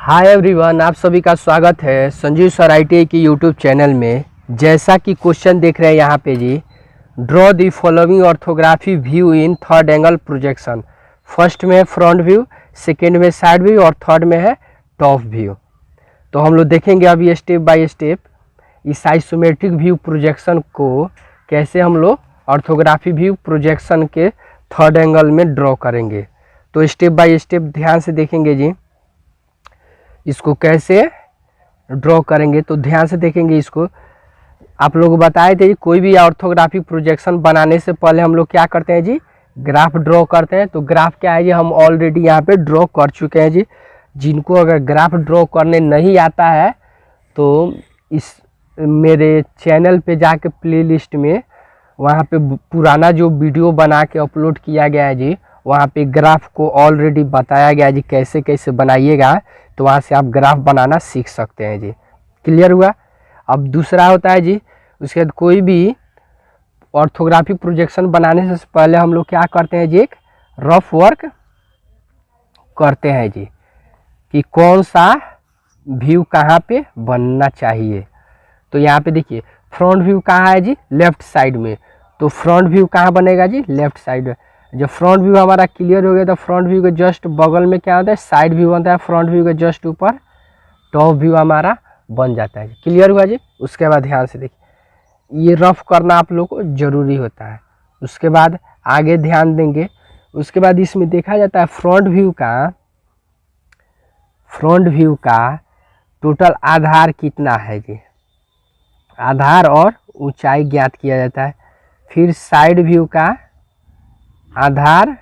Hi everyone, आप सभी का स्वागत है संजीव सर ITI की यूट्यूब चैनल में। जैसा कि क्वेश्चन देख रहे हैं यहाँ पे जी, draw the following orthography view in third angle projection. First में है फ्रंट व्यू, सेकेंड में साइड व्यू और थर्ड में है टॉप व्यू। तो हम लोग देखेंगे अभी स्टेप बाय स्टेप इस आइसोमेट्रिक व्यू प्रोजेक्शन को कैसे हम लोग ऑर्थोग्राफी व्यू प्रोजेक्शन के थर्ड एंगल में ड्रॉ करेंगे। तो स्टेप बाय स्टेप ध्यान से देखेंगे जी, इसको कैसे ड्रॉ करेंगे। तो ध्यान से देखेंगे इसको। आप लोग बताए थे कोई भी ऑर्थोग्राफी प्रोजेक्शन बनाने से पहले हम लोग क्या करते हैं जी, ग्राफ ड्रॉ करते हैं। तो ग्राफ क्या है जी, हम ऑलरेडी यहाँ पे ड्रॉ कर चुके हैं जी। जिनको अगर ग्राफ ड्रॉ करने नहीं आता है तो इस मेरे चैनल पे जाके प्लेलिस्ट में वहाँ पे पुराना जो वीडियो बना के अपलोड किया गया है जी, वहाँ पे ग्राफ को ऑलरेडी बताया गया है जी कैसे कैसे बनाइएगा। तो वहाँ से आप ग्राफ बनाना सीख सकते हैं जी। क्लियर हुआ। अब दूसरा होता है जी, उसके बाद कोई भी ऑर्थोग्राफी प्रोजेक्शन बनाने से पहले हम लोग क्या करते हैं जी, एक रफ वर्क करते हैं जी कि कौन सा व्यू कहाँ पे बनना चाहिए। तो यहाँ पे देखिए फ्रंट व्यू कहाँ है जी, लेफ्ट साइड में। तो फ्रंट व्यू कहाँ बनेगा जी, लेफ्ट साइड में। जब फ्रंट व्यू हमारा क्लियर हो गया तो फ्रंट व्यू के जस्ट बगल में क्या होता है, साइड व्यू बनता है। फ्रंट व्यू के जस्ट ऊपर टॉप व्यू हमारा बन जाता है। क्लियर हुआ जी। उसके बाद ध्यान से देखिए, ये रफ करना आप लोग को जरूरी होता है। उसके बाद आगे ध्यान देंगे। उसके बाद इसमें देखा जाता है फ्रंट व्यू का टोटल आधार कितना है जी, आधार और ऊंचाई ज्ञात किया जाता है। फिर साइड व्यू का आधार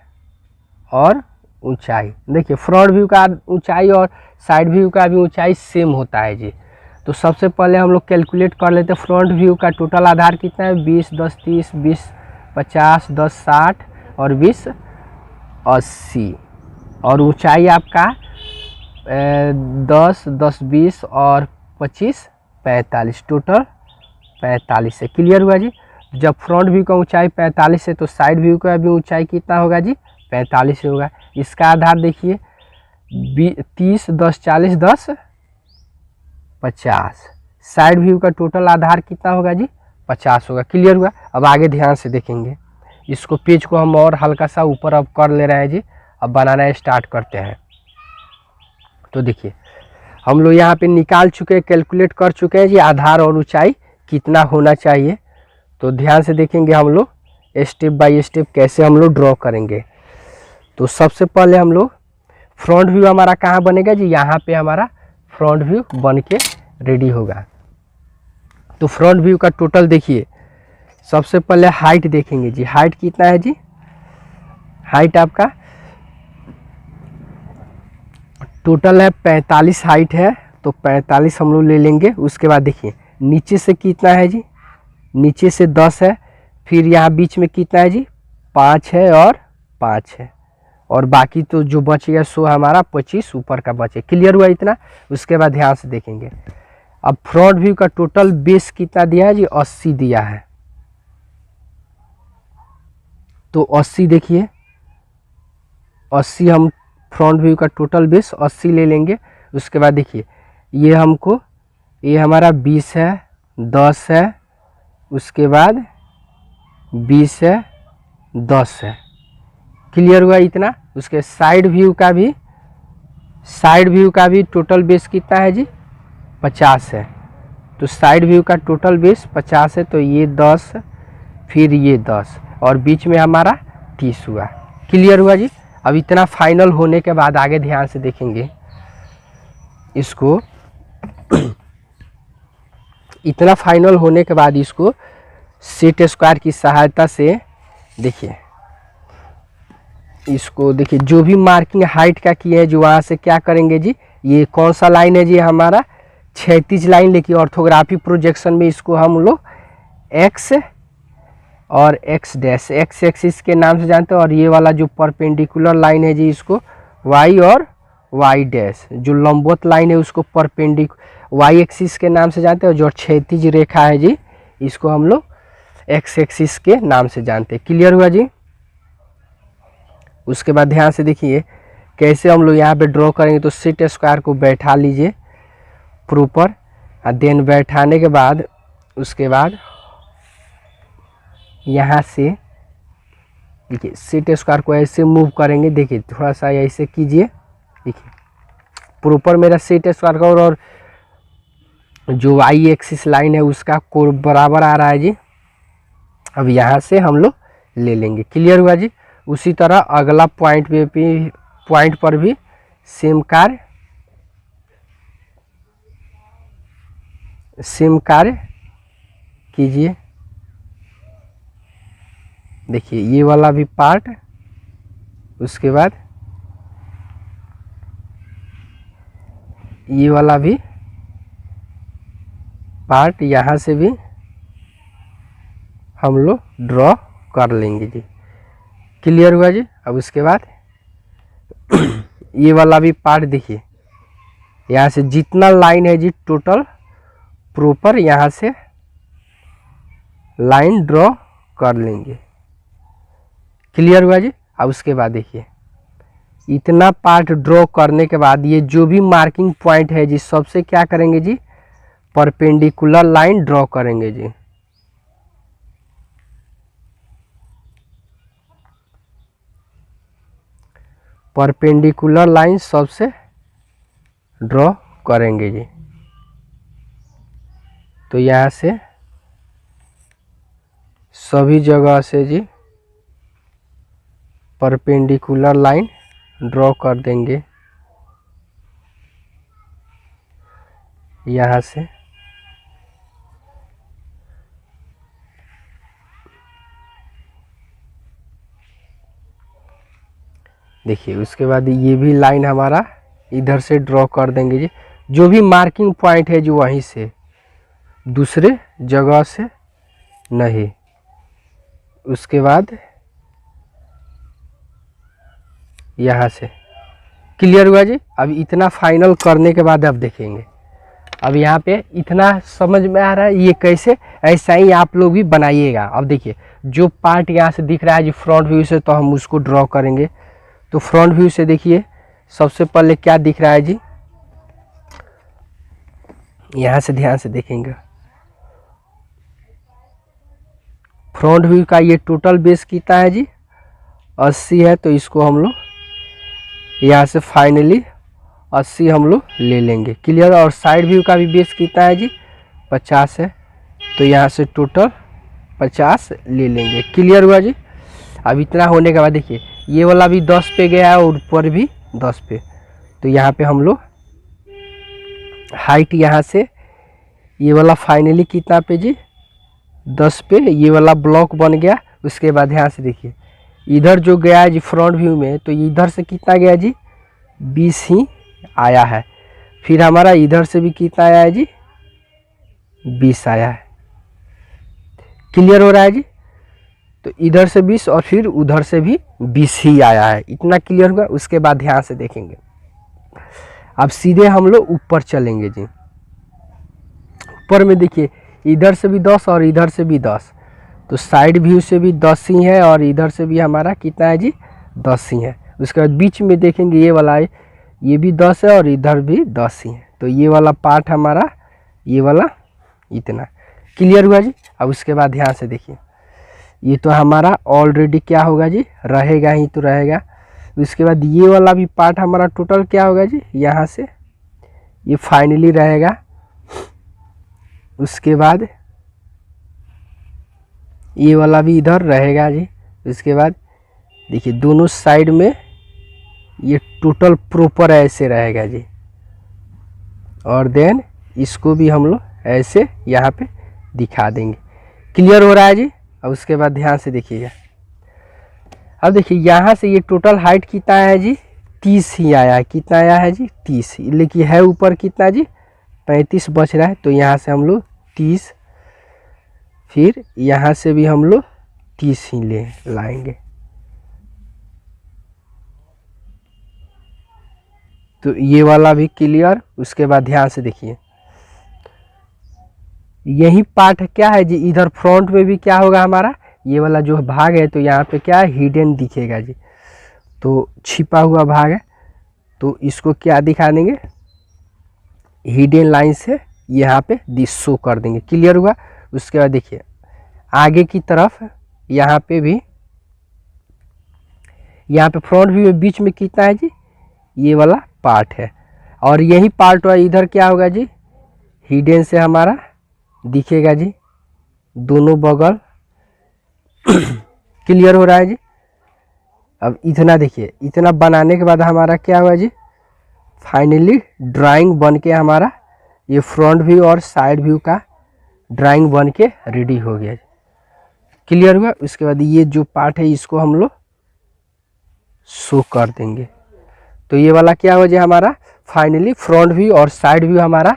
और ऊंचाई। देखिए फ्रंट व्यू का ऊंचाई और साइड व्यू का भी ऊंचाई सेम होता है जी। तो सबसे पहले हम लोग कैलकुलेट कर लेते हैं फ्रंट व्यू का टोटल आधार कितना है, 20 10 30 20 50 10 60 और 20 80। और ऊंचाई आपका 10 10 20 और 25 45, टोटल 45 है। क्लियर हुआ जी। जब फ्रंट व्यू का ऊंचाई 45 है तो साइड व्यू का भी ऊंचाई कितना होगा जी, 45 होगा। इसका आधार देखिए 30 10 40 10 50। साइड व्यू का टोटल आधार कितना होगा जी, 50 होगा। क्लियर हुआ। अब आगे ध्यान से देखेंगे इसको, पेज को हम और हल्का सा ऊपर अब कर ले रहे हैं जी। अब बनाना स्टार्ट करते हैं। तो देखिए हम लोग यहाँ पे निकाल चुके हैं, कैलकुलेट कर चुके हैं जी आधार और ऊंचाई कितना होना चाहिए। तो ध्यान से देखेंगे हम लोग स्टेप बाय स्टेप कैसे हम लोग ड्रॉ करेंगे। तो सबसे पहले हम लोग फ्रंट व्यू हमारा कहाँ बनेगा जी, यहाँ पे हमारा फ्रंट व्यू बन के रेडी होगा। तो फ्रंट व्यू का टोटल देखिए, सबसे पहले हाइट देखेंगे जी। हाइट कितना है जी, हाइट आपका टोटल है 45 हाइट है। तो 45 हम लोग ले लेंगे। उसके बाद देखिए नीचे से कितना है जी, नीचे से 10 है। फिर यहाँ बीच में कितना है जी, 5 है और 5 है। और बाकी तो जो बच गया सो हमारा 25 ऊपर का बचे। क्लियर हुआ इतना। उसके बाद ध्यान से देखेंगे, अब फ्रंट व्यू का टोटल बेस कितना दिया है जी, 80 दिया है। तो 80 देखिए, 80 हम फ्रंट व्यू का टोटल बेस 80 ले लेंगे। उसके बाद देखिए ये हमको, ये हमारा 20 है 10 है, उसके बाद 20 है 10 है। क्लियर हुआ इतना। उसके साइड व्यू का भी टोटल बेस कितना है जी, 50 है। तो साइड व्यू का टोटल बेस 50 है। तो ये 10 फिर ये 10 और बीच में हमारा 30 हुआ। क्लियर हुआ जी। अब इतना फाइनल होने के बाद आगे ध्यान से देखेंगे इसको। इतना फाइनल होने के बाद इसको सेट स्क्वायर की सहायता से देखिए, इसको देखिए जो भी मार्किंग हाइट का किए है जो, वहाँ से क्या करेंगे जी, ये कौन सा लाइन है जी, हमारा क्षैतिज लाइन। लेकिन ऑर्थोग्राफी प्रोजेक्शन में इसको हम लोग एक्स और एक्स डैश, एक्स एक्सिस के नाम से जानते हैं। और ये वाला जो परपेंडिकुलर लाइन है जी, इसको वाई और वाई डैश। जो लंबवत लाइन है उसको वाई एक्सिस के नाम से जानते हैं। और जो क्षैतिज रेखा है जी, इसको हम लोग एक्स एक्सिस के नाम से जानते हैं। क्लियर हुआ जी। उसके बाद ध्यान से देखिए कैसे हम लोग यहाँ पे ड्रॉ करेंगे, तो सेट स्क्वायर को बैठा लीजिए प्रॉपर, और देन बैठाने के बाद उसके बाद यहाँ से देखिए सेट स्क्वायर को ऐसे मूव करेंगे। देखिए थोड़ा सा ऐसे कीजिए, देखिए प्रॉपर मेरा सेट स्क्वायर का और जो वाई एक्सिस लाइन है उसका कोण बराबर आ रहा है जी। अब यहाँ से हम लोग ले लेंगे। क्लियर हुआ जी। उसी तरह अगला पॉइंट पर भी सेम कार्य कीजिए। देखिए ये वाला भी पार्ट, उसके बाद ये वाला भी पार्ट यहाँ से भी हम लोग ड्रॉ कर लेंगे जी। क्लियर हुआ जी। अब उसके बाद ये वाला भी पार्ट देखिए, यहाँ से जितना लाइन है जी टोटल प्रॉपर यहाँ से लाइन ड्रॉ कर लेंगे। क्लियर हुआ जी। अब उसके बाद देखिए इतना पार्ट ड्रॉ करने के बाद ये जो भी मार्किंग पॉइंट है जी सबसे क्या करेंगे जी, परपेंडिकुलर लाइन ड्रॉ करेंगे जी। परपेंडिकुलर लाइन सबसे ड्रॉ करेंगे जी। तो यहाँ से सभी जगह से जी परपेंडिकुलर लाइन ड्रॉ कर देंगे। यहाँ से देखिए, उसके बाद ये भी लाइन हमारा इधर से ड्रॉ कर देंगे जी। जो भी मार्किंग पॉइंट है जो वहीं से, दूसरे जगह से नहीं। उसके बाद यहाँ से। क्लियर हुआ जी। अब इतना फाइनल करने के बाद अब देखेंगे, अब यहाँ पे इतना समझ में आ रहा है ये कैसे, ऐसा ही आप लोग भी बनाइएगा। अब देखिए जो पार्ट यहाँ से दिख रहा है जी फ्रंट व्यू से, तो हम उसको ड्रॉ करेंगे। तो फ्रंट व्यू से देखिए सबसे पहले क्या दिख रहा है जी, यहाँ से ध्यान से देखेंगे। फ्रंट व्यू का ये टोटल बेस कितना है जी, 80 है। तो इसको हम लोग यहाँ से फाइनली 80 हम लोग ले लेंगे। क्लियर। और साइड व्यू का भी बेस कितना है जी, 50 है। तो यहाँ से टोटल 50 ले लेंगे। क्लियर हुआ जी। अब इतना होने के बाद देखिए ये वाला भी 10 पे गया है और ऊपर भी 10 पे। तो यहाँ पे हम लोग हाइट यहाँ से ये वाला फाइनली कितना पे जी, 10 पे ये वाला ब्लॉक बन गया। उसके बाद यहाँ से देखिए इधर जो गया है जी फ्रंट व्यू में, तो इधर से कितना गया जी, 20 ही आया है। फिर हमारा इधर से भी कितना आया है जी, 20 आया है। क्लियर हो रहा है जी। तो इधर से 20 और फिर उधर से भी 20 ही आया है। इतना क्लियर हुआ। उसके बाद ध्यान से देखेंगे, अब सीधे हम लोग ऊपर चलेंगे जी। ऊपर में देखिए इधर से भी 10 और इधर से भी 10, तो साइड व्यू से भी 10 ही है और इधर से भी हमारा कितना है जी, 10 ही है। उसके बाद बीच में देखेंगे ये वाला है, ये भी 10 है और इधर भी 10 ही है। तो ये वाला पार्ट हमारा ये वाला इतना। क्लियर हुआ जी। अब उसके बाद ध्यान से देखिए ये तो हमारा ऑलरेडी क्या होगा जी, रहेगा ही तो रहेगा। उसके बाद ये वाला भी पार्ट हमारा टोटल क्या होगा जी, यहाँ से ये फाइनली रहेगा। उसके बाद ये वाला भी इधर रहेगा जी। उसके बाद देखिए दोनों साइड में ये टोटल प्रॉपर ऐसे रहेगा जी। और देन इसको भी हम लोग ऐसे यहाँ पे दिखा देंगे। क्लियर हो रहा है जी। अब उसके बाद ध्यान से देखिएगा, अब देखिए यहाँ से ये टोटल हाइट कितना है जी, 30 ही आया है। कितना आया है जी, 30। लेकिन है ऊपर कितना जी, 35 बच रहा है। तो यहाँ से हम लोग 30, फिर यहाँ से भी हम लोग 30 ही ले लाएंगे। तो ये वाला भी क्लियर। उसके बाद ध्यान से देखिए यही पार्ट क्या है जी, इधर फ्रंट में भी क्या होगा हमारा, ये वाला जो भाग है तो यहाँ पे क्या है, हिडन दिखेगा जी। तो छिपा हुआ भाग है। तो इसको क्या दिखा देंगे, हिडन लाइन से यहाँ पे शो कर देंगे। क्लियर हुआ। उसके बाद देखिए आगे की तरफ यहाँ पे भी, यहाँ पे फ्रंट व्यू में बीच में कितना है जी, ये वाला पार्ट है, और यही पार्ट हुआ इधर क्या होगा जी, हिडन से हमारा दिखेगा जी दोनों बगल। क्लियर हो रहा है जी। अब इतना देखिए, इतना बनाने के बाद हमारा क्या हुआ जी, फाइनली ड्राइंग बन के हमारा ये फ्रंट व्यू और साइड व्यू का ड्राइंग बन के रेडी हो गया। क्लियर हुआ। उसके बाद ये जो पार्ट है इसको हम लोग शो कर देंगे। तो ये वाला क्या हो जाए हमारा, फाइनली फ्रंट व्यू और साइड व्यू हमारा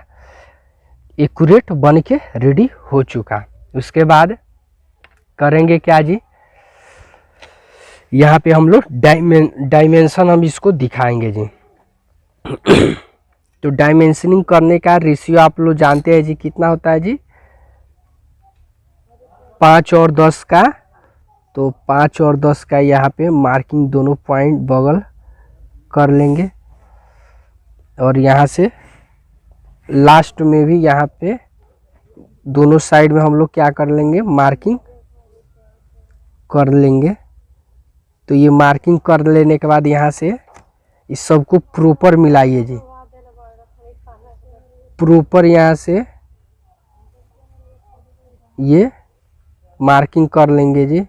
एक्यूरेट बन के रेडी हो चुका। उसके बाद करेंगे क्या जी, यहाँ पे हम लोग डायमेंशन हम इसको दिखाएंगे जी। तो डायमेंशनिंग करने का रेशियो आप लोग जानते हैं जी, कितना होता है जी, 5 और 10 का। तो 5 और 10 का यहाँ पे मार्किंग दोनों पॉइंट बगल कर लेंगे, और यहाँ से लास्ट में भी यहाँ पे दोनों साइड में हम लोग क्या कर लेंगे, मार्किंग कर लेंगे। तो ये मार्किंग कर लेने के बाद यहाँ से इस सबको प्रॉपर मिलाइए जी, प्रॉपर यहाँ से ये मार्किंग कर लेंगे जी।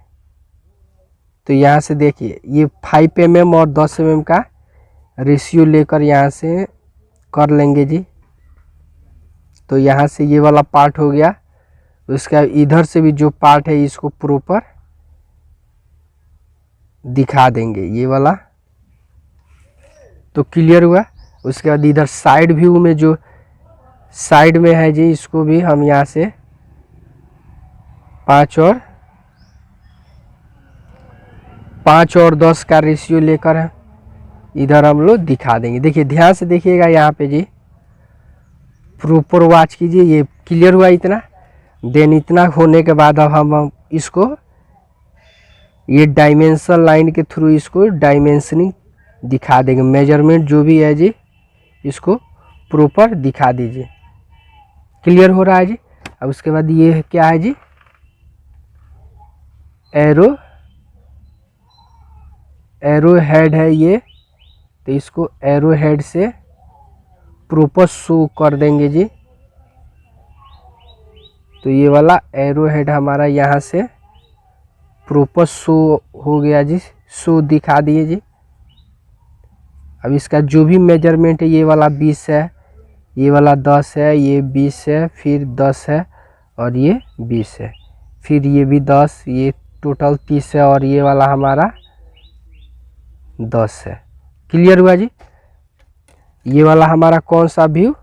तो यहाँ से देखिए ये 5 mm और 10 mm का रेशियो लेकर यहाँ से कर लेंगे जी। तो यहाँ से ये वाला पार्ट हो गया। उसका इधर से भी जो पार्ट है इसको प्रॉपर दिखा देंगे, ये वाला। तो क्लियर हुआ। उसके बाद इधर साइड व्यू में जो साइड में है जी, इसको भी हम यहाँ से 5 और 10 का रेशियो लेकर इधर हम लोग दिखा देंगे। देखिए ध्यान से देखिएगा यहाँ पे जी, प्रॉपर वॉच कीजिए। ये क्लियर हुआ इतना। देन इतना होने के बाद अब हम इसको ये डायमेंशन लाइन के थ्रू इसको डायमेंशनिंग दिखा देंगे। मेजरमेंट जो भी है जी इसको प्रॉपर दिखा दीजिए। क्लियर हो रहा है जी। अब उसके बाद ये क्या है जी, एरो हेड है ये। तो इसको एरो हेड से प्रॉपर शो कर देंगे जी। तो ये वाला एरो हेड हमारा यहाँ से प्रॉपर शो हो गया जी, शो दिखा दिए जी। अब इसका जो भी मेजरमेंट है, ये वाला 20 है, ये वाला 10 है, ये 20 है, फिर 10 है और ये 20 है, फिर ये भी 10, ये टोटल 30 है, और ये वाला हमारा 10 है। क्लियर हुआ जी। ये वाला हमारा कौन सा व्यू,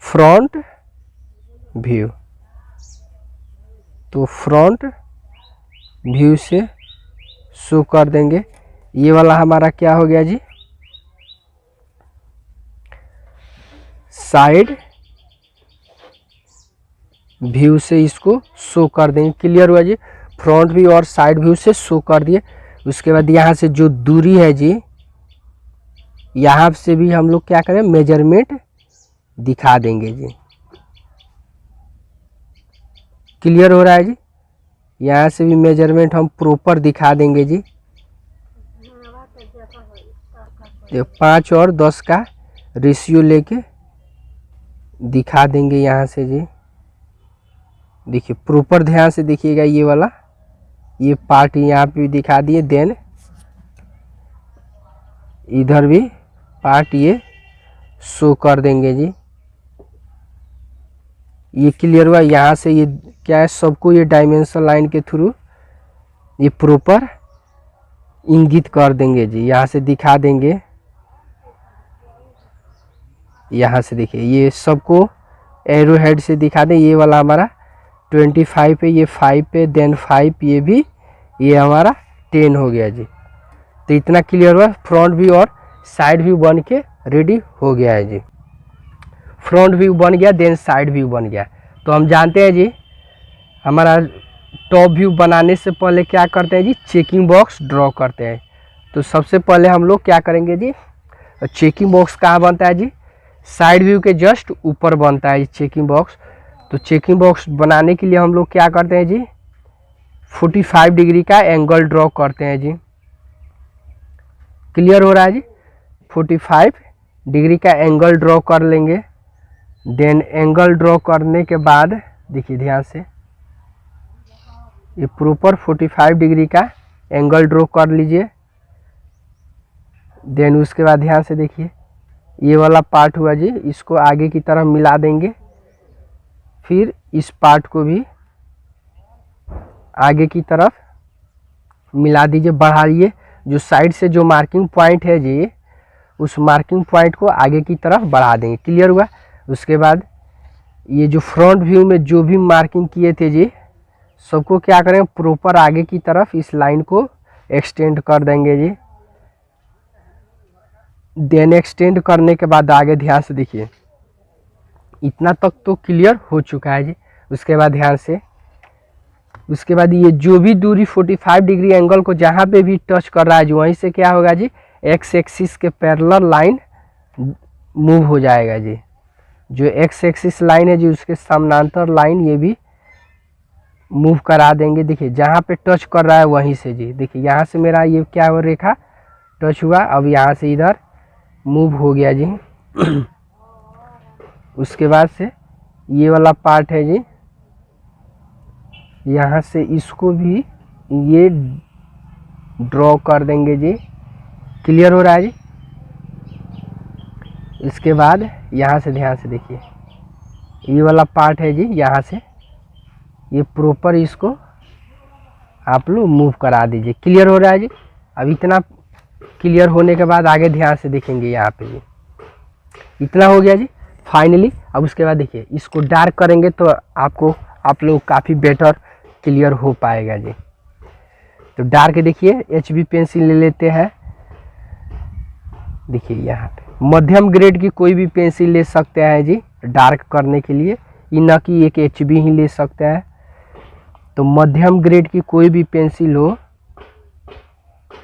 फ्रंट व्यू। तो फ्रंट व्यू से शो कर देंगे। ये वाला हमारा क्या हो गया जी, साइड व्यू से इसको शो कर देंगे। क्लियर हुआ जी। फ्रंट व्यू और साइड व्यू से शो कर दिए। उसके बाद यहाँ से जो दूरी है जी, यहाँ से भी हम लोग क्या करें, मेजरमेंट दिखा देंगे जी। क्लियर हो रहा है जी। यहाँ से भी मेजरमेंट हम प्रॉपर दिखा देंगे जी। 5 और 10 का रेशियो लेके दिखा देंगे यहाँ से जी। देखिए प्रॉपर ध्यान से देखिएगा, ये वाला ये पार्ट यहाँ पे भी दिखा दिए। देन इधर भी पार्ट ये शो कर देंगे जी। ये क्लियर हुआ। यहाँ से ये क्या है, सबको ये डायमेंशन लाइन के थ्रू ये प्रॉपर इंगित कर देंगे जी। यहाँ से दिखा देंगे, यहाँ से देखिए ये सबको एरो हेड से दिखा दें। ये वाला हमारा 25 पे, ये 5 पे, देन 5, ये भी, ये हमारा 10 हो गया जी। तो इतना क्लियर हुआ। फ्रंट व्यू और साइड व्यू बन के रेडी हो गया है जी। फ्रंट व्यू बन गया, देन साइड व्यू बन गया। तो हम जानते हैं जी, हमारा टॉप व्यू बनाने से पहले क्या करते हैं जी, चेकिंग बॉक्स ड्रॉ करते हैं। तो सबसे पहले हम लोग क्या करेंगे जी, चेकिंग बॉक्स कहाँ बनता है जी, साइड व्यू के जस्ट ऊपर बनता है चेकिंग बॉक्स। तो चेकिंग बॉक्स बनाने के लिए हम लोग क्या करते हैं जी, 45 डिग्री का एंगल ड्रॉ करते हैं जी। क्लियर हो रहा है जी, 45 डिग्री का एंगल ड्रॉ कर लेंगे। देन एंगल ड्रॉ करने के बाद देखिए ध्यान से, ये प्रॉपर 45 डिग्री का एंगल ड्रॉ कर लीजिए। देन उसके बाद ध्यान से देखिए, ये वाला पार्ट हुआ जी, इसको आगे की तरफ मिला देंगे। फिर इस पार्ट को भी आगे की तरफ मिला दीजिए, बढ़ाइए। जो साइड से जो मार्किंग पॉइंट है जी, उस मार्किंग पॉइंट को आगे की तरफ बढ़ा देंगे। क्लियर हुआ। उसके बाद ये जो फ्रंट व्यू में जो भी मार्किंग किए थे जी, सबको क्या करेंगे, प्रॉपर आगे की तरफ इस लाइन को एक्सटेंड कर देंगे जी। देन एक्सटेंड करने के बाद आगे ध्यान से देखिए, इतना तक तो क्लियर हो चुका है जी। उसके बाद ध्यान से, उसके बाद ये जो भी दूरी 45 डिग्री एंगल को जहाँ पे भी टच कर रहा है जी, वहीं से क्या होगा जी, एक्स एक्सिस के पैरेलल लाइन मूव हो जाएगा जी। जो एक्स एक्सिस लाइन है जी, उसके समानांतर लाइन ये भी मूव करा देंगे। देखिए जहाँ पे टच कर रहा है वहीं से जी, देखिए यहाँ से मेरा ये क्या हुआ, रेखा टच हुआ, अब यहाँ से इधर मूव हो गया जी। उसके बाद से ये वाला पार्ट है जी, यहाँ से इसको भी ये ड्रॉ कर देंगे जी। क्लियर हो रहा है जी। इसके बाद यहाँ से ध्यान से देखिए, ये वाला पार्ट है जी, यहाँ से ये प्रॉपर इसको आप लोग मूव करा दीजिए। क्लियर हो रहा है जी। अब इतना क्लियर होने के बाद आगे ध्यान से देखेंगे, यहाँ पे जी इतना हो गया जी फाइनली। अब उसके बाद देखिए, इसको डार्क करेंगे तो आप लोग काफ़ी बेटर क्लियर हो पाएगा जी। तो डार्क देखिए, HB पेंसिल ले लेते हैं। देखिए यहाँ पे मध्यम ग्रेड की कोई भी पेंसिल ले सकते हैं जी डार्क करने के लिए, ये न कि एक HB ही ले सकते हैं। तो मध्यम ग्रेड की कोई भी पेंसिल हो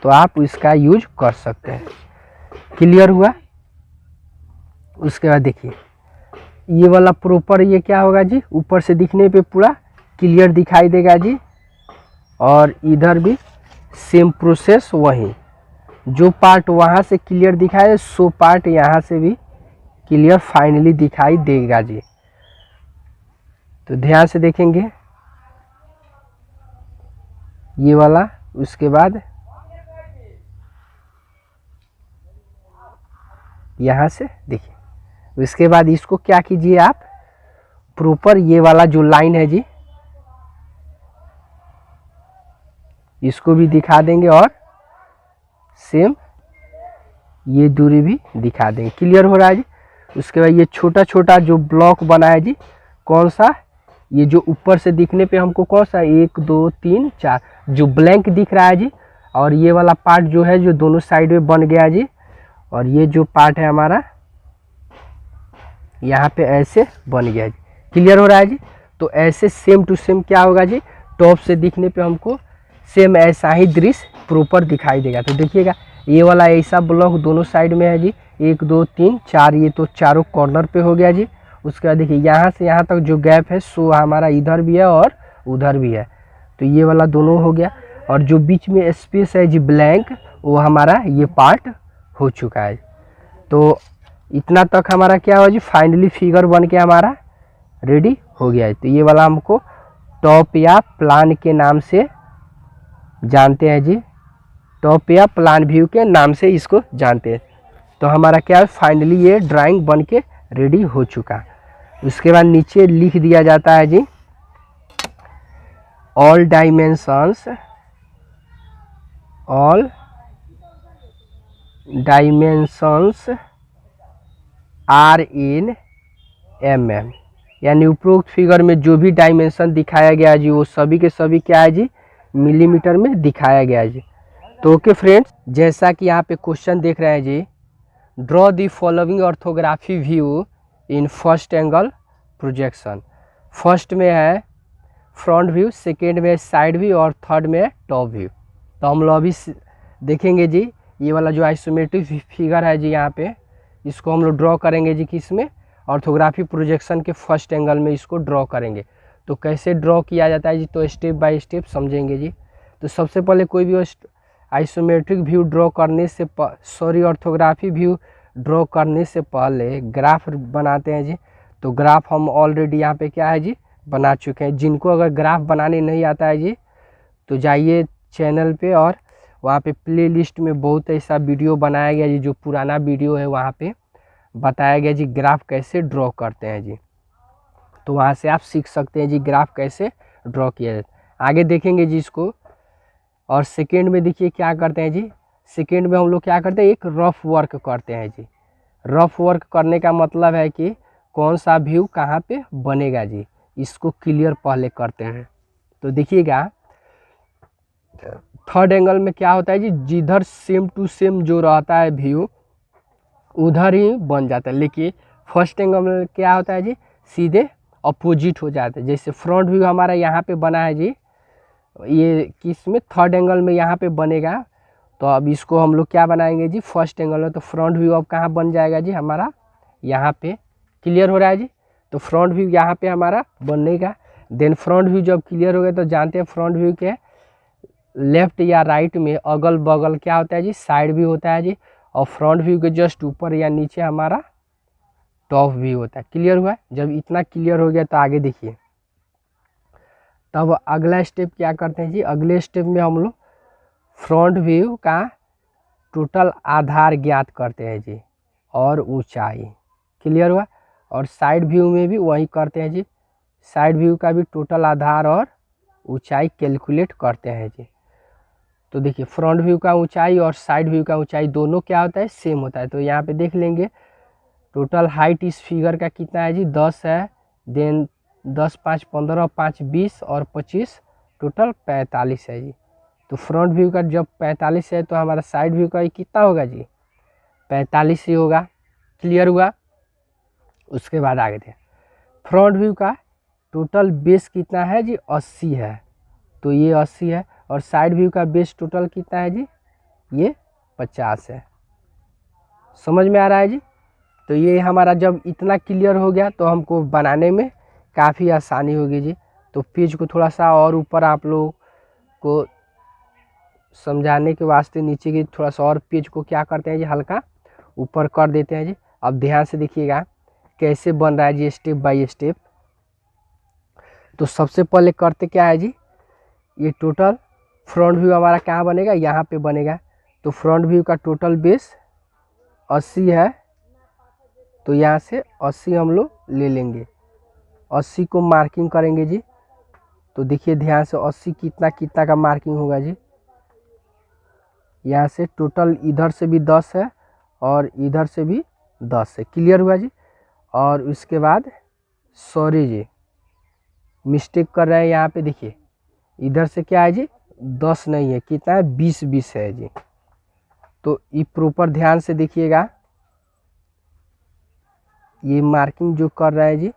तो आप इसका यूज कर सकते हैं। क्लियर हुआ। उसके बाद देखिए, ये वाला प्रॉपर ये क्या होगा जी, ऊपर से दिखने पे पूरा क्लियर दिखाई देगा जी। और इधर भी सेम प्रोसेस, वही जो पार्ट वहाँ से क्लियर दिखाए, सो पार्ट यहाँ से भी क्लियर फाइनली दिखाई देगा जी। तो ध्यान से देखेंगे ये वाला। उसके बाद यहाँ से देखिए, उसके बाद इसको क्या कीजिए आप, प्रॉपर ये वाला जो लाइन है जी, इसको भी दिखा देंगे और सेम ये दूरी भी दिखा देंगे। क्लियर हो रहा है जी। उसके बाद ये छोटा छोटा जो ब्लॉक बना है जी, कौन सा, ये जो ऊपर से दिखने पे हमको कौन सा 1 2 3 4 जो ब्लैंक दिख रहा है जी, और ये वाला पार्ट जो है जो दोनों साइड में बन गया जी, और ये जो पार्ट है हमारा यहाँ पे ऐसे बन गया जी। क्लियर हो रहा है जी। तो ऐसे सेम टू सेम क्या होगा जी, टॉप से दिखने पे हमको सेम ऐसा ही दृश्य प्रॉपर दिखाई देगा। तो देखिएगा, ये वाला ऐसा ब्लॉक दोनों साइड में है जी, 1 2 3 4, ये तो चारों कॉर्नर पे हो गया जी। उसके बाद देखिए, यहाँ से यहाँ तक जो गैप है सो हमारा इधर भी है और उधर भी है, तो ये वाला दोनों हो गया। और जो बीच में स्पेस है जी ब्लैंक, वो हमारा ये पार्ट हो चुका है। तो इतना तक हमारा क्या हुआ जी, फाइनली फिगर बन के हमारा रेडी हो गया है। तो ये वाला हमको टॉप या प्लान के नाम से जानते हैं जी, टॉप या प्लान व्यू के नाम से इसको जानते हैं। तो हमारा क्या है, फाइनली ये ड्राइंग बन के रेडी हो चुका। उसके बाद नीचे लिख दिया जाता है जी, all dimensions are in mm, यानी उपरोक्त फिगर में जो भी डायमेंशन दिखाया गया जी, वो सभी के सभी क्या है जी, मिलीमीटर में दिखाया गया है जी। तो ओके फ्रेंड्स, जैसा कि यहाँ पे क्वेश्चन देख रहे हैं जी, draw the following orthography view in first angle projection. First में है फ्रंट व्यू, सेकेंड में साइड व्यू और थर्ड में टॉप व्यू। तो हम लोग अभी देखेंगे जी ये वाला जो आइसोमेट्रिक फिगर है जी यहाँ पे, इसको हम लोग ड्रॉ करेंगे जी किस में, ऑर्थोग्राफी प्रोजेक्शन के फर्स्ट एंगल में इसको ड्रॉ करेंगे। तो कैसे ड्रॉ किया जाता है जी, तो स्टेप बाय स्टेप समझेंगे जी। तो सबसे पहले कोई भी आइसोमेट्रिक व्यू ड्रॉ करने से ऑर्थोग्राफी व्यू ड्रॉ करने से पहले ग्राफ बनाते हैं जी। तो ग्राफ हम ऑलरेडी यहाँ पे क्या है जी, बना चुके हैं। जिनको अगर ग्राफ बनाने नहीं आता है जी, तो जाइए चैनल पे और वहाँ पे प्लेलिस्ट में बहुत ऐसा वीडियो बनाया गया जी, जो पुराना वीडियो है वहाँ पे बताया गया जी ग्राफ कैसे ड्रॉ करते हैं जी। तो वहाँ से आप सीख सकते हैं जी ग्राफ कैसे ड्रॉ किया जाता है। आगे देखेंगे जी इसको। और सेकेंड में देखिए क्या करते हैं जी, सेकेंड में हम लोग क्या करते हैं, एक रफ वर्क करते हैं जी। रफ वर्क करने का मतलब है कि कौन सा व्यू कहाँ पे बनेगा जी, इसको क्लियर पहले करते हैं। तो देखिएगा थर्ड एंगल में क्या होता है जी, जिधर सेम टू सेम जो रहता है व्यू उधर ही बन जाता है। लेकिन फर्स्ट एंगल में क्या होता है जी, सीधे अपोजिट हो जाता है। जैसे फ्रंट व्यू हमारा यहाँ पे बना है जी, ये किस में, थर्ड एंगल में यहाँ पे बनेगा। तो अब इसको हम लोग क्या बनाएंगे जी, फर्स्ट एंगल में। तो फ्रंट व्यू अब कहाँ बन जाएगा जी, हमारा यहाँ पे। क्लियर हो रहा है जी। तो फ्रंट व्यू यहाँ पे हमारा बनेगा। देन फ्रंट व्यू जब क्लियर हो गया तो जानते हैं फ्रंट व्यू के लेफ्ट या राइट में अगल बगल क्या होता है जी, साइड व्यू होता है जी। और फ्रंट व्यू के जस्ट ऊपर या नीचे हमारा टॉप व्यू होता है। क्लियर हुआ है। जब इतना क्लियर हो गया तो आगे देखिए, तब अगला स्टेप क्या करते हैं जी, अगले स्टेप में हम लोग फ्रंट व्यू का टोटल आधार ज्ञात करते हैं जी और ऊंचाई। क्लियर हुआ। और साइड व्यू में भी वही करते हैं जी, साइड व्यू का भी टोटल आधार और ऊंचाई कैलकुलेट करते हैं जी। तो देखिए फ्रंट व्यू का ऊंचाई और साइड व्यू का ऊंचाई दोनों क्या होता है, सेम होता है। तो यहाँ पे देख लेंगे टोटल हाइट इस फिगर का कितना है जी, 10 है। देन 10, 5, 15, 5, 20 और 25 टोटल 45 है जी। तो फ्रंट व्यू का जब 45 है तो हमारा साइड व्यू का कितना होगा जी, 45 ही होगा। क्लियर हुआ। उसके बाद आगे थे, फ्रंट व्यू का टोटल बेस कितना है जी, 80 है। तो ये 80 है। और साइड व्यू का बेस टोटल कितना है जी, ये 50 है। समझ में आ रहा है जी। तो ये हमारा जब इतना क्लियर हो गया तो हमको बनाने में काफ़ी आसानी होगी जी। तो पेज को थोड़ा सा और ऊपर आप लोग को समझाने के वास्ते नीचे की थोड़ा सा और पेज को क्या करते हैं जी, हल्का ऊपर कर देते हैं जी। अब ध्यान से देखिएगा कैसे बन रहा है जी, स्टेप बाय स्टेप। तो सबसे पहले करते क्या है जी, ये टोटल फ्रंट व्यू हमारा कहाँ बनेगा, यहाँ पे बनेगा। तो फ्रंट व्यू का टोटल बेस 80 है। तो यहाँ से 80 हम लोग ले लेंगे, 80 को मार्किंग करेंगे जी। तो देखिए ध्यान से 80 कितना कितना का मार्किंग होगा जी। यहाँ से टोटल इधर से भी 10 है और इधर से भी 10 है। क्लियर हुआ जी। और उसके बाद सॉरी जी, मिस्टेक कर रहे हैं यहाँ पे। देखिए इधर से क्या है जी, 10 नहीं है, कितना है, 20 है जी। तो ये प्रॉपर ध्यान से देखिएगा, ये मार्किंग जो कर रहा है जी,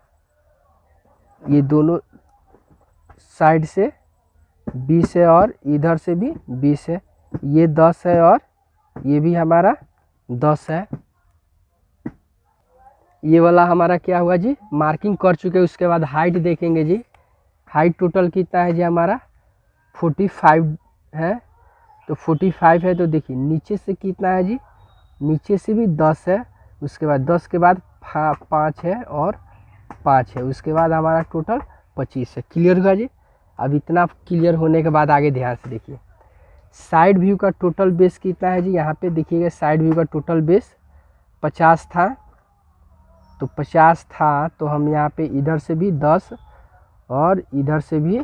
ये दोनों साइड से 20 है और इधर से भी 20 है। ये 10 है और ये भी हमारा 10 है। ये वाला हमारा क्या हुआ जी, मार्किंग कर चुके। उसके बाद हाइट देखेंगे जी, हाइट टोटल कितना है जी, हमारा 45 है। तो 45 है। तो देखिए नीचे से कितना है जी, नीचे से भी 10 है। उसके बाद 10 के बाद 5 है और 5 है। उसके बाद हमारा टोटल 25 है। क्लियर हुआ जी। अब इतना क्लियर होने के बाद आगे ध्यान से देखिए, साइड व्यू का टोटल बेस कितना है जी, यहाँ पे देखिएगा साइड व्यू का टोटल बेस 50 था। तो 50 था तो हम यहाँ पे इधर से भी 10 और इधर से भी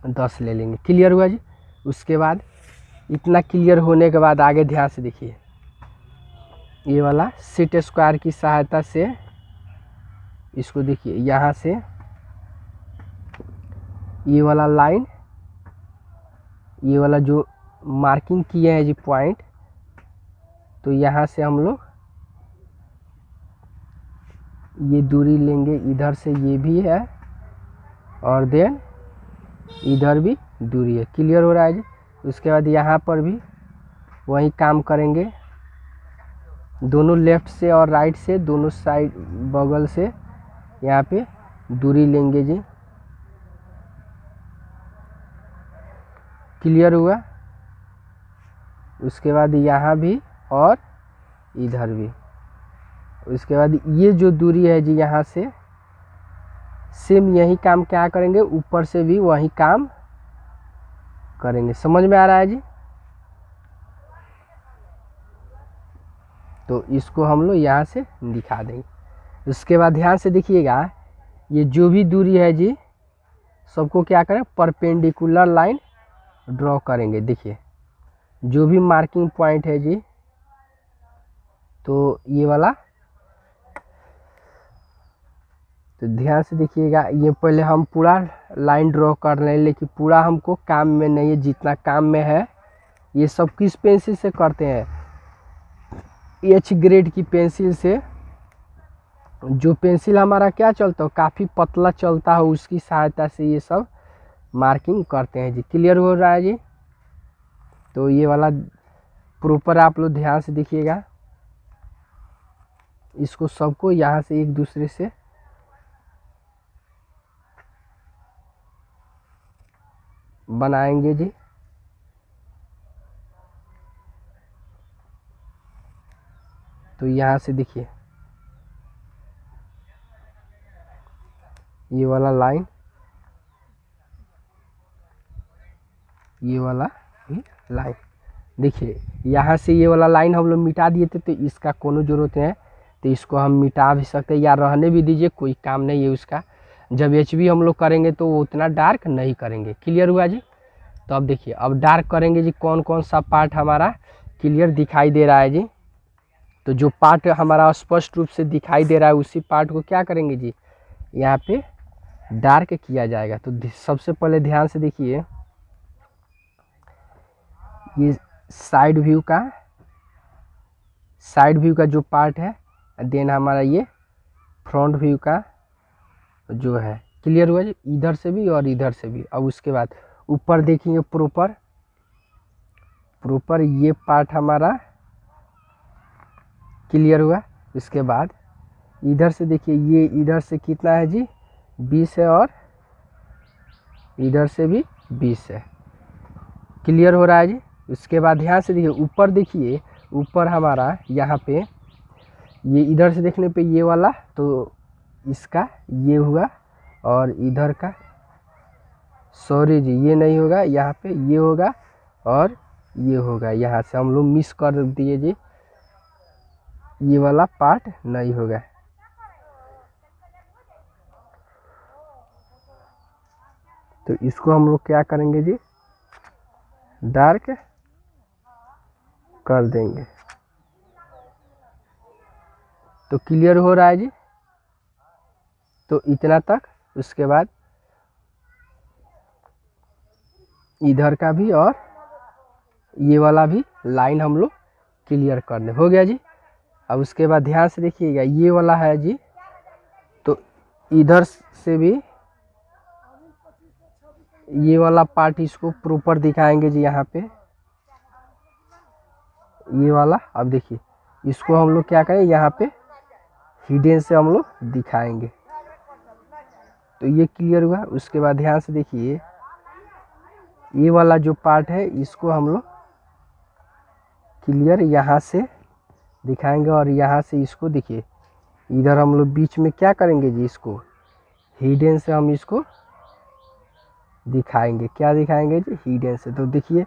10 ले लेंगे। क्लियर हुआ जी। उसके बाद इतना क्लियर होने के बाद आगे ध्यान से देखिए, ये वाला सेट स्क्वायर की सहायता से इसको देखिए, यहाँ से ये वाला लाइन, ये वाला जो मार्किंग किए हैं जी पॉइंट, तो यहाँ से हम लोग ये दूरी लेंगे। इधर से ये भी है और देन इधर भी दूरी है। क्लियर हो रहा है जी। उसके बाद यहाँ पर भी वही काम करेंगे। दोनों लेफ्ट से और राइट से, दोनों साइड बगल से यहाँ पे दूरी लेंगे जी। क्लियर हुआ। उसके बाद यहाँ भी और इधर भी। उसके बाद ये जो दूरी है जी यहाँ से, सेम यही काम क्या करेंगे, ऊपर से भी वही काम करेंगे। समझ में आ रहा है जी। तो इसको हम लोग यहाँ से दिखा देंगे। उसके बाद ध्यान से देखिएगा, ये जो भी दूरी है जी सबको क्या करें, परपेंडिकुलर लाइन ड्रॉ करेंगे। देखिए जो भी मार्किंग पॉइंट है जी, तो ये वाला, तो ध्यान से देखिएगा। ये पहले हम पूरा लाइन ड्रॉ कर रहे हैं, लेकिन पूरा हमको काम में नहीं है। जितना काम में है ये सब किस पेंसिल से करते हैं, एच ग्रेड की पेंसिल से। जो पेंसिल हमारा क्या चलता हो, काफ़ी पतला चलता हो, उसकी सहायता से ये सब मार्किंग करते हैं जी। क्लियर हो रहा है जी। तो ये वाला प्रॉपर आप लोग ध्यान से देखिएगा। इसको सबको यहाँ से एक दूसरे से बनाएंगे जी। तो यहाँ से देखिए ये वाला लाइन, ये वाला भी लाइन। देखिए यहाँ से ये वाला लाइन हम लोग मिटा दिए थे, तो इसका कोनो जरूरत है, तो इसको हम मिटा भी सकते हैं या रहने भी दीजिए, कोई काम नहीं है उसका। जब HB हम लोग करेंगे तो वो उतना डार्क नहीं करेंगे। क्लियर हुआ जी। तो अब देखिए, अब डार्क करेंगे जी। कौन कौन सा पार्ट हमारा क्लियर दिखाई दे रहा है जी। तो जो पार्ट हमारा स्पष्ट रूप से दिखाई दे रहा है, उसी पार्ट को क्या करेंगे जी, यहाँ पे डार्क किया जाएगा। तो सबसे पहले ध्यान से देखिए, ये साइड व्यू का जो पार्ट है, देन हमारा ये फ्रंट व्यू का जो है। क्लियर हुआ जी, इधर से भी और इधर से भी। अब उसके बाद ऊपर देखेंगे प्रॉपर ये पार्ट हमारा क्लियर हुआ। इसके बाद इधर से देखिए, ये इधर से कितना है जी, 20 है, और इधर से भी 20 है। क्लियर हो रहा है जी। उसके बाद ध्यान से देखिए, ऊपर देखिए, ऊपर हमारा यहाँ पे ये इधर से देखने पे ये वाला, तो इसका ये हुआ, और इधर का, सॉरी जी ये नहीं होगा, यहाँ पे ये होगा और ये होगा। यहाँ से हम लोग मिस कर दिए जी, ये वाला पार्ट नहीं होगा। तो इसको हम लोग क्या करेंगे जी, डार्क कर देंगे। तो क्लियर हो रहा है जी। तो इतना तक। उसके बाद इधर का भी और ये वाला भी लाइन हम लोग क्लियर कर दें। हो गया जी। अब उसके बाद ध्यान से देखिएगा, ये वाला है जी, तो इधर से भी ये वाला पार्ट इसको प्रॉपर दिखाएंगे जी। यहाँ पे ये वाला, अब देखिए इसको हम लोग क्या करें, यहाँ पे हिडन से हम लोग दिखाएंगे। तो ये क्लियर हुआ। उसके बाद ध्यान से देखिए, ये वाला जो पार्ट है इसको हम लोग क्लियर यहाँ से दिखाएंगे, और यहाँ से इसको देखिए, इधर हम लोग बीच में क्या करेंगे जी, इसको हिडन से हम इसको दिखाएंगे। क्या दिखाएंगे जी, हिडन से। तो देखिए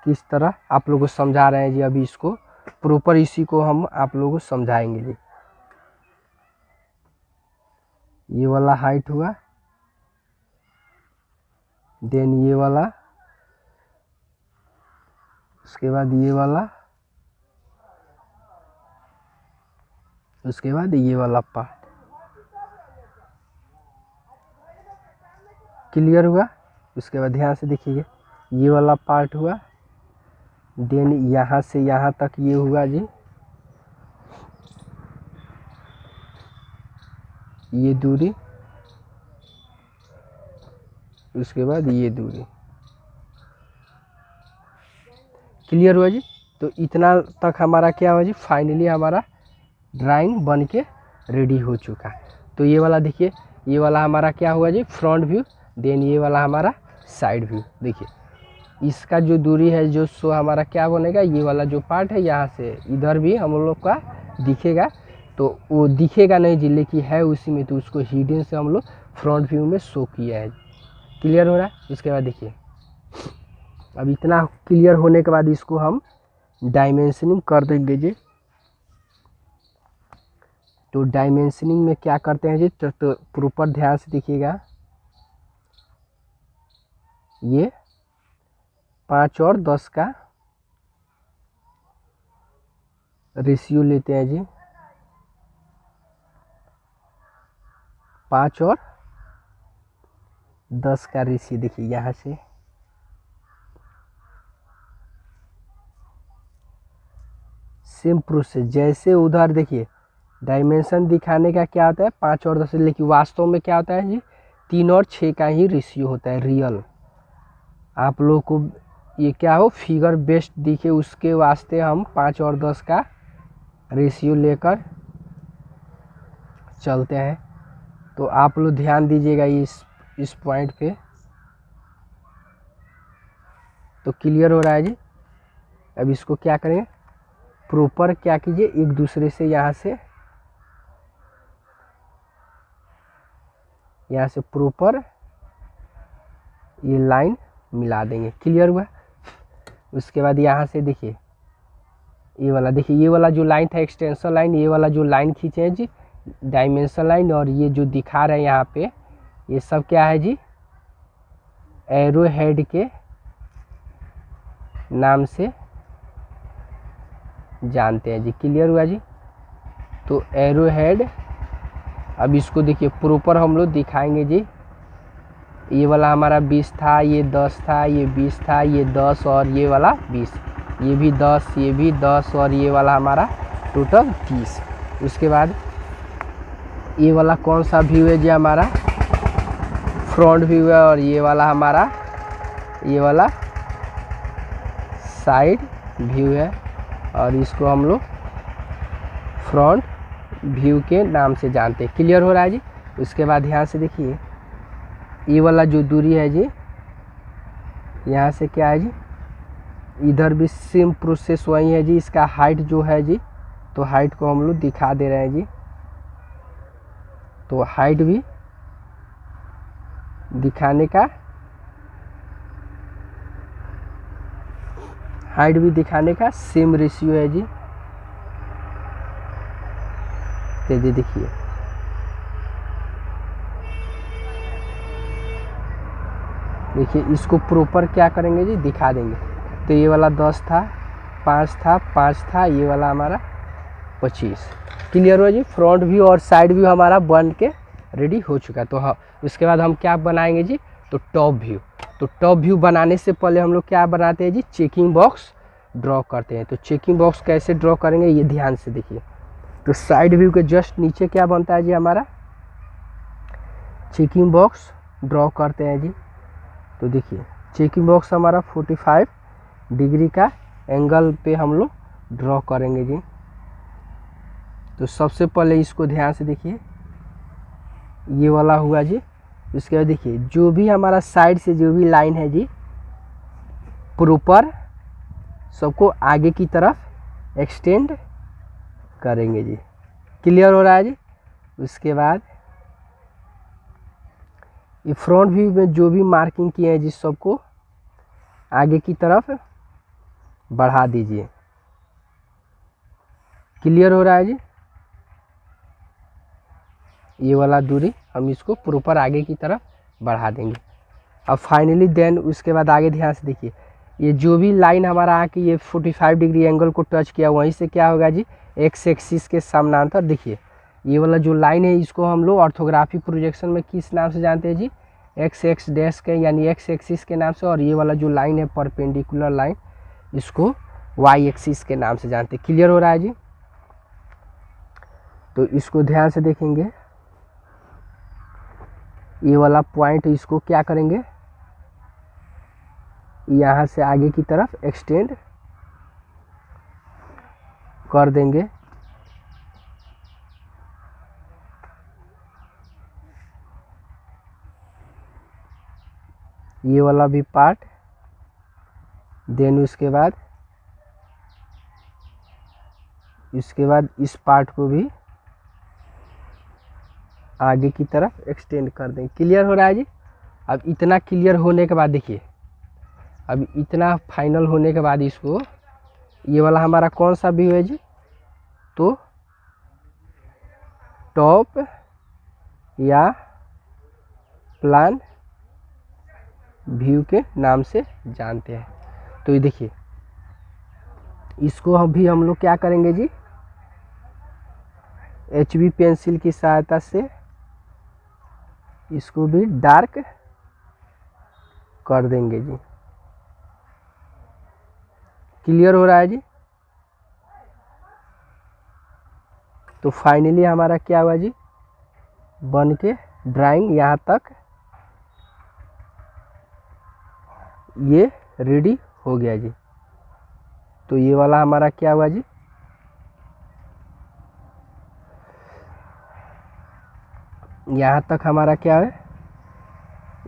किस तरह आप लोगों को समझा रहे हैं जी। अभी इसको प्रॉपर इसी को हम आप लोगों को समझाएंगे जी। ये वाला हाइट हुआ, देन ये वाला, उसके बाद ये वाला, उसके बाद ये वाला पार्ट। क्लियर हुआ। उसके बाद ध्यान से देखिए, ये वाला पार्ट हुआ, देन यहाँ से यहाँ तक ये हुआ जी, ये दूरी, उसके बाद ये दूरी। क्लियर हुआ जी। तो इतना तक हमारा क्या हुआ जी, फाइनली हमारा ड्राइंग बन के रेडी हो चुका है। तो ये वाला देखिए, ये वाला हमारा क्या हुआ जी, फ्रंट व्यू, देन ये वाला हमारा साइड व्यू। देखिए इसका जो दूरी है जो सो हमारा क्या बनेगा, ये वाला जो पार्ट है यहाँ से इधर भी हम लोग का दिखेगा, तो वो दिखेगा नहीं जी, लेकिन है उसी में, तो उसको हिडन से हम लोग फ्रंट व्यू में शो किया है। क्लियर हो रहा है। उसके बाद देखिए, अब इतना क्लियर होने के बाद इसको हम डायमेंशनिंग कर देंगे जी। तो डायमेंशनिंग में क्या करते हैं जी, तो प्रॉपर ध्यान से देखिएगा, ये 5 और 10 का रेशियो लेते हैं जी, 5 और 10 का रेशियो। देखिए यहाँ से सेम प्रोसेस जैसे उधर देखिए, डायमेंशन दिखाने का क्या होता है 5 और 10, लेकिन वास्तव में क्या होता है जी 3 और 6 का ही रेशियो होता है रियल। आप लोगों को ये क्या हो फिगर बेस्ट दिखे उसके वास्ते हम 5 और 10 का रेशियो लेकर चलते हैं। तो आप लोग ध्यान दीजिएगा इस पॉइंट पे। तो क्लियर हो रहा है जी। अब इसको क्या करेंगे, प्रॉपर क्या कीजिए, एक दूसरे से यहाँ से प्रॉपर ये लाइन मिला देंगे। क्लियर हुआ। उसके बाद यहाँ से देखिए, ये वाला देखिए, ये वाला जो लाइन था एक्सटेंशन लाइन, ये वाला जो लाइन खींचे हैं जी डायमेंशन लाइन, और ये जो दिखा रहे हैं यहाँ पे, ये सब क्या है जी एरो हेड के नाम से जानते हैं जी। क्लियर हुआ जी। तो एरो हेड, अब इसको देखिए प्रॉपर हम लोग दिखाएंगे जी। ये वाला हमारा 20 था, ये 10 था, ये 20 था, ये 10 और ये वाला 20, ये भी 10, ये भी 10 और ये वाला हमारा टोटल 30। उसके बाद ये वाला कौन सा व्यू है जी, हमारा फ्रंट व्यू है, और ये वाला हमारा ये वाला साइड व्यू है, और इसको हम लोग फ्रंट व्यू के नाम से जानते हैं। क्लियर हो रहा है जी। उसके बाद ध्यान से देखिए, ये वाला जो दूरी है जी, यहाँ से क्या है जी, इधर भी सेम प्रोसेस वही है जी। इसका हाइट जो है जी, तो हाइट को हम लोग दिखा दे रहे हैं जी। तो हाइट भी दिखाने का सेम रेशियो है जी। तो देखिए, इसको प्रॉपर क्या करेंगे जी, दिखा देंगे। तो ये वाला 10 था, 5 था, 5 था, ये वाला हमारा 25। क्लियर हो जी। फ्रंट व्यू और साइड व्यू हमारा बन के रेडी हो चुका। तो हाँ, उसके बाद हम क्या बनाएंगे जी, तो टॉप व्यू। तो टॉप व्यू बनाने से पहले हम लोग क्या बनाते हैं जी, चेकिंग बॉक्स ड्रॉ करते हैं। तो चेकिंग बॉक्स कैसे ड्रॉ करेंगे ये ध्यान से देखिए। तो साइड व्यू के जस्ट नीचे क्या बनता है जी, हमारा चेकिंग बॉक्स ड्रॉ करते हैं जी। तो देखिए चेकिंग बॉक्स हमारा 45 डिग्री का एंगल पे हम लोग ड्रॉ करेंगे जी। तो सबसे पहले इसको ध्यान से देखिए, ये वाला हुआ जी। उसके बाद देखिए, जो भी हमारा साइड से जो भी लाइन है जी, प्रॉपर सबको आगे की तरफ एक्सटेंड करेंगे जी। क्लियर हो रहा है जी। उसके बाद ये फ्रंट व्यू में जो भी मार्किंग किए हैं जी, सबको आगे की तरफ बढ़ा दीजिए। क्लियर हो रहा है जी। ये वाला दूरी हम इसको प्रॉपर आगे की तरफ बढ़ा देंगे। अब फाइनली देन उसके बाद आगे ध्यान से देखिए, ये जो भी लाइन हमारा आके ये 45 डिग्री एंगल को टच किया, वहीं से क्या होगा जी, एक्स एक्सिस के समानांतर देखिए ये वाला जो लाइन है, इसको हम लोग ऑर्थोग्राफी प्रोजेक्शन में किस नाम से जानते हैं जी, एक्स एक्स डैश के यानी एक्स एक्सिस के नाम से। और ये वाला जो लाइन है परपेंडिकुलर लाइन, इसको वाई एक्सिस के नाम से जानते हैं। क्लियर हो रहा है जी। तो इसको ध्यान से देखेंगे, ये वाला पॉइंट इसको क्या करेंगे, यहाँ से आगे की तरफ एक्सटेंड कर देंगे। ये वाला भी पार्ट, देन उसके बाद इस पार्ट को भी आगे की तरफ एक्सटेंड कर देंगे। क्लियर हो रहा है जी। अब इतना क्लियर होने के बाद देखिए, अब इतना फाइनल होने के बाद इसको, ये वाला हमारा कौन सा व्यू है जी, तो टॉप या प्लान व्यू के नाम से जानते हैं। तो ये देखिए, इसको अभी हम लोग क्या करेंगे जी, HB पेंसिल की सहायता से इसको भी डार्क कर देंगे जी। क्लियर हो रहा है जी। तो फाइनली हमारा क्या हुआ जी, बन के ड्राइंग यहाँ तक ये रेडी हो गया जी। तो ये वाला हमारा क्या हुआ जी, यहाँ तक हमारा क्या है,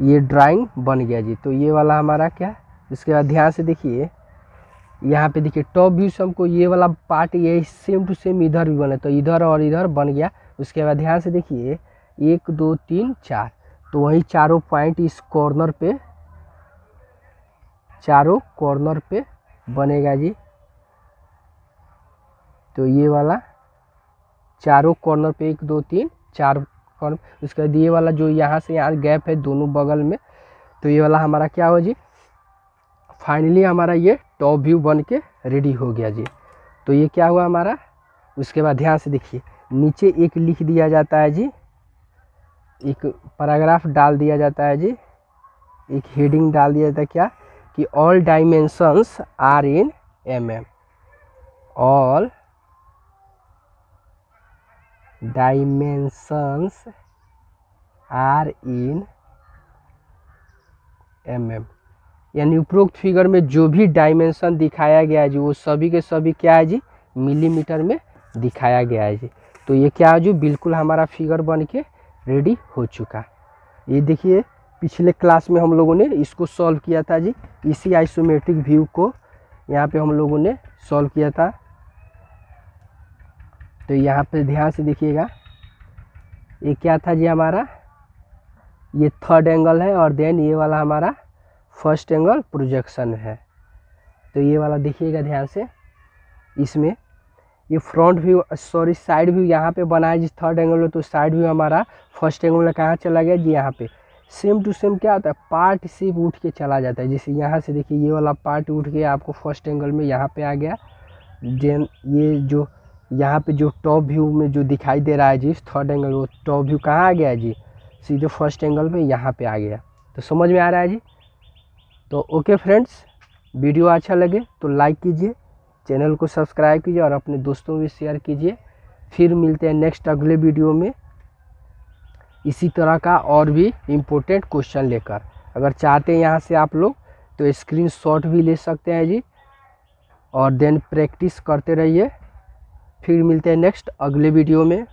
ये ड्राइंग बन गया जी। तो ये वाला हमारा क्या, इसके बाद ध्यान से देखिए, यहाँ पे देखिए टॉप व्यू से हमको ये वाला पार्ट ये सेम टू सेम इधर भी बने, तो इधर और इधर बन गया। उसके बाद ध्यान से देखिए 1 2 3 4, तो वही चारों पॉइंट इस कॉर्नर पे, चारों कॉर्नर पे बनेगा जी। तो ये वाला चारों कॉर्नर पे 1 2 3 4 कॉर्नर, उसके बाद ये वाला जो यहाँ से यहाँ गैप है दोनों बगल में, तो ये वाला हमारा क्या हो जी, फाइनली हमारा ये टॉप व्यू बन के रेडी हो गया जी। तो ये क्या हुआ हमारा। उसके बाद ध्यान से देखिए, नीचे एक लिख दिया जाता है जी, एक पैराग्राफ डाल दिया जाता है जी, एक हेडिंग डाल दिया जाता है क्या, कि all dimensions are in mm, all dimensions are in mm, यानी उपरोक्त फिगर में जो भी डायमेंशन दिखाया गया है जी, वो सभी के सभी क्या है जी, मिलीमीटर में दिखाया गया है जी। तो ये क्या है जो बिल्कुल हमारा फिगर बन के रेडी हो चुका। ये देखिए, पिछले क्लास में हम लोगों ने इसको सॉल्व किया था जी, इसी आइसोमेट्रिक व्यू को यहाँ पे हम लोगों ने सॉल्व किया था। तो यहाँ पे ध्यान से देखिएगा, ये क्या था जी हमारा, ये थर्ड एंगल है, और देन ये वाला हमारा फर्स्ट एंगल प्रोजेक्शन है। तो ये वाला देखिएगा ध्यान से, इसमें ये front view, sorry side view यहाँ पे बना है जिस थर्ड एंगल में, तो साइड व्यू हमारा फर्स्ट एंगल में कहाँ चला गया जी, यहाँ पे सेम टू सेम क्या होता है, पार्ट सिर्फ उठ के चला जाता है। जैसे यहाँ से देखिए, ये वाला पार्ट उठ के आपको फर्स्ट एंगल में यहाँ पे आ गया, देन ये जो यहाँ पे जो टॉप व्यू में जो दिखाई दे रहा है जी थर्ड एंगल, वो टॉप व्यू कहाँ आ गया जी, सीधे फर्स्ट एंगल में यहाँ पे आ गया। तो समझ में आ रहा है जी। तो ओके फ्रेंड्स, वीडियो अच्छा लगे तो लाइक कीजिए, चैनल को सब्सक्राइब कीजिए और अपने दोस्तों में शेयर कीजिए। फिर मिलते हैं नेक्स्ट अगले वीडियो में इसी तरह का और भी इम्पोर्टेंट क्वेश्चन लेकर। अगर चाहते हैं यहाँ से आप लोग तो स्क्रीनशॉट भी ले सकते हैं जी, और देन प्रैक्टिस करते रहिए। फिर मिलते हैं नेक्स्ट अगले वीडियो में।